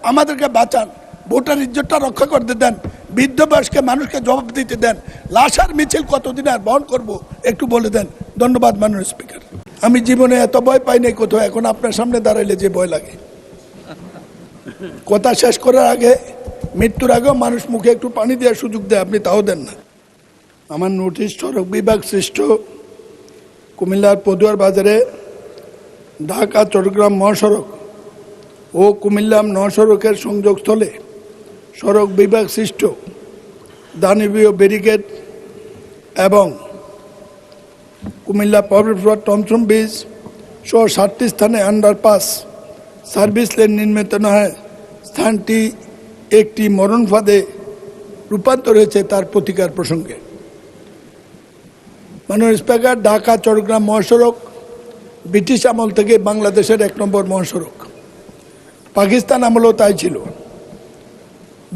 আমাদেরকে বাঁচান, ভোটার ইজ্জতটা রক্ষা করতে দেন, বৃদ্ধ বয়স্ক মানুষকে জবাব দিতে দেন। লাশের মিছিল কতদিন আর বহন করব একটু বলে দেন। ধন্যবাদ মাননীয় স্পিকার। আমি জীবনে এত ভয় পাই নাই কোথাও, এখন আপনার সামনে দাঁড়াইলে যে ভয় লাগে। কথা শেষ করার আগে, মৃত্যুর আগেও মানুষ মুখে একটু পানি দেওয়ার সুযোগ দেয়, আপনি তাও দেন না। আমার নোটিশ সড়ক বিভাগ সৃষ্ট কুমিল্লার পদুয়ার বাজারে ঢাকা চট্টগ্রাম মহাসড়ক ও কুমিল্লা মহাসড়কের সংযোগস্থলে সড়ক বিভাগ সৃষ্ট দানবীয় ব্যারিকেড এবং কুমিল্লা পাবলিক টমসম ব্রিজ সহ 7টি স্থানে আন্ডারপাস সার্ভিস লেন নির্মিত নয় স্থানটি একটি মরণ ফাঁদে রূপান্তর হয়েছে, তার প্রতিকার প্রসঙ্গে। মাননীয় স্পিকার, ঢাকা চট্টগ্রাম মহাসড়ক ব্রিটিশ আমল থেকে বাংলাদেশের 1 নম্বর মহাসড়ক। পাকিস্তান আমলেও তাই ছিল,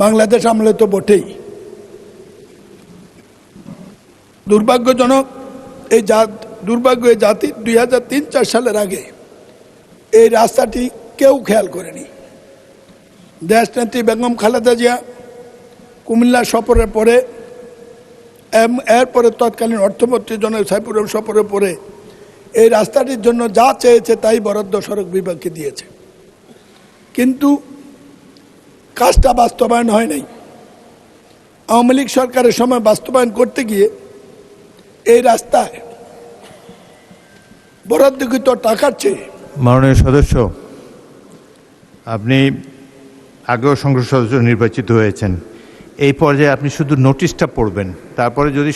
বাংলাদেশ আমলে তো বটেই। দুর্ভাগ্যজনক এই জাতির 2003-04 সালের আগে এই রাস্তাটি কেউ খেয়াল করেনি। দেশনেত্রী বেগম খালেদা জিয়া কুমিল্লা সফরের পরে, এরপরে তৎকালীন অর্থমন্ত্রী জনাব সাইফুর রহমান সফরের পরে এই রাস্তাটির জন্য যা চেয়েছে তাই বরাদ্দ সড়ক বিভাগকে দিয়েছে, কিন্তু কাজটা বাস্তবায়ন হয় নাই। আওয়ামী লীগ সরকারের সময় বাস্তবায়ন করতে গিয়ে এই রাস্তায় বরাদ্দকৃত টাকার চেয়ে। মাননীয় সদস্য, আপনি আগেও সংসদ সদস্য নির্বাচিত হয়েছেন, এই পর্যায়ে আপনি শুধু নোটিশটা পড়বেন, তারপরে যদি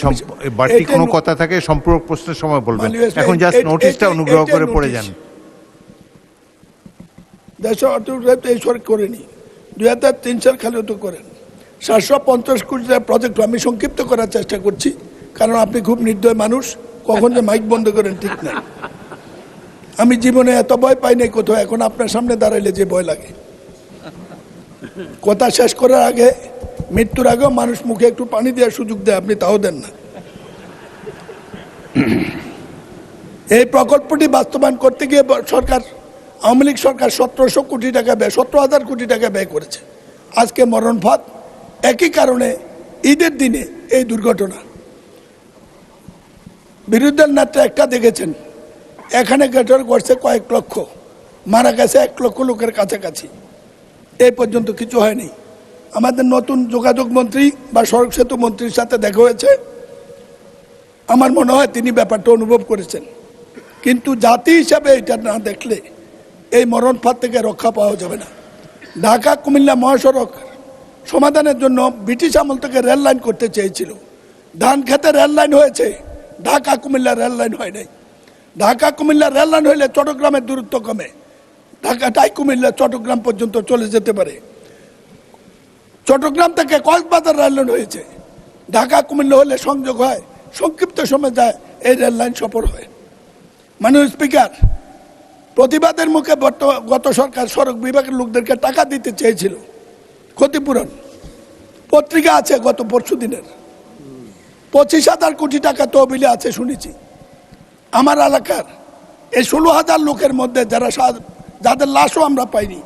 বাড়তি কোনো কথা থাকে সম্পূরক প্রশ্নের সময় বলবেন। এখন জাস্ট নোটিশটা অনুগ্রহ করে পড়ে যান। দেশের অর্থনীতি এই সরকার করেনি, 2003 সাল খালিও তো করেন। 750 কোটি টাকার প্রজেক্ট আমি সংক্ষিপ্ত করার চেষ্টা করছি, কারণ আপনি খুব নির্দয় মানুষ, কখন যে মাইক বন্ধ করেন ঠিক নাই। আমি জীবনে এত ভয় পাই নাই কোথাও, এখন আপনার সামনে দাঁড়াইলে যে ভয় লাগে। কথা শেষ করার আগে, মৃত্যুর আগেও মানুষ মুখে একটু পানি দেওয়ার সুযোগ দেয়, আপনি তাও দেন না। এই প্রকল্পটি বাস্তবায়ন করতে গিয়ে সরকার, আওয়ামী লীগ সরকার 1700 কোটি টাকা ব্যয়, 17,000 কোটি টাকা ব্যয় করেছে। আজকে মরণ ফাঁদ, একই কারণে ঈদের দিনে এই দুর্ঘটনা। বিরোধী নেতা একটা দেখেছেন, এখানে ঘটনা ঘটছে কয়েক লক্ষ, মারা গেছে 1 লক্ষ লোকের কাছাকাছি, এই পর্যন্ত কিছু হয়নি। আমাদের নতুন যোগাযোগ মন্ত্রী বা সড়ক সেতু মন্ত্রীর সাথে দেখা হয়েছে, আমার মনে হয় তিনি ব্যাপারটা অনুভব করেছেন, কিন্তু জাতি হিসাবে এটা না দেখলে এই মরণ ফাঁদ থেকে রক্ষা পাওয়া যাবে না। ঢাকা কুমিল্লা মহাসড়ক সমাধানের জন্য ব্রিটিশ আমল থেকে রেল লাইন করতে চেয়েছিল। ধান খেতে রেল লাইন হয়েছে, ঢাকা কুমিল্লা রেল লাইন হয় নাই। ঢাকা কুমিল্লা রেল লাইন হইলে চট্টগ্রামের দূরত্ব কমে, ঢাকাটাই কুমিল্লা চট্টগ্রাম পর্যন্ত চলে যেতে পারে। চট্টগ্রাম থেকে কক্সবাজার রেল লাইন হয়েছে, ঢাকা কুমিল্লা হলে সংযোগ হয়, সংক্ষিপ্ত সময় যায়, এই রেল লাইন সফর হয়। মাননীয় স্পিকার, প্রতিবাদের মুখে গত সরকার সড়ক বিভাগের লোকদেরকে টাকা দিতে চেয়েছিল ক্ষতিপূরণ। পত্রিকা আছে গত পরশু দিনের, 25,000 কোটি টাকা তহবিলে আছে শুনেছি। আমার এলাকার এই 16,000 লোকের মধ্যে যাদের লাশও আমরা পাইনি,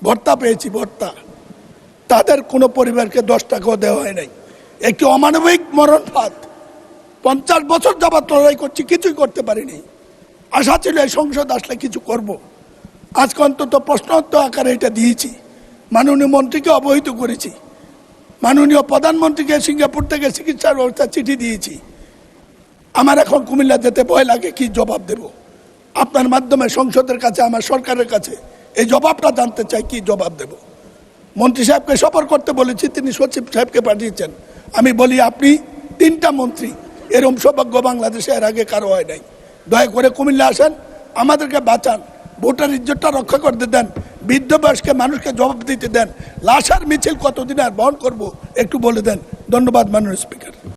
ভর্তা পেয়েছি, ভর্তা, তাদের কোনো পরিবারকে 10 টাকাও দেওয়া হয় নাই। একটি অমানবিক মরণ ফাঁদ। 50 বছর যাবত লড়াই করছি, কিছুই করতে পারিনি। আশা ছিল এই সংসদ আসলে কিছু করব। আজকে অন্তত প্রশ্নোত্তর আকারে এটা দিয়েছি, মাননীয় মন্ত্রীকে অবহিত করেছি, মাননীয় প্রধানমন্ত্রীকে সিঙ্গাপুর থেকে চিকিৎসার ব্যবস্থা চিঠি দিয়েছি। আমার এখন কুমিল্লা যেতে ভয় লাগে, কি জবাব দেব? আপনার মাধ্যমে সংসদের কাছে, আমার সরকারের কাছে এই জবাবটা জানতে চাই, কি জবাব দেব? মন্ত্রী সাহেবকে সফর করতে বলেছি, তিনি সচিব সাহেবকে পাঠিয়েছেন। আমি বলি, আপনি 3টা মন্ত্রী, এরকম সৌভাগ্য বাংলাদেশে এর আগে কারো হয় নাই। দয়া করে কুমিল্লা আসেন, আমাদেরকে বাঁচান, ভোটার ইজ্জতটা রক্ষা করতে দেন, বৃদ্ধ বয়স্ক মানুষকে জবাব দিতে দেন। লাশের মিছিল কতদিন আর বহন করব একটু বলে দেন। ধন্যবাদ মাননীয় স্পিকার।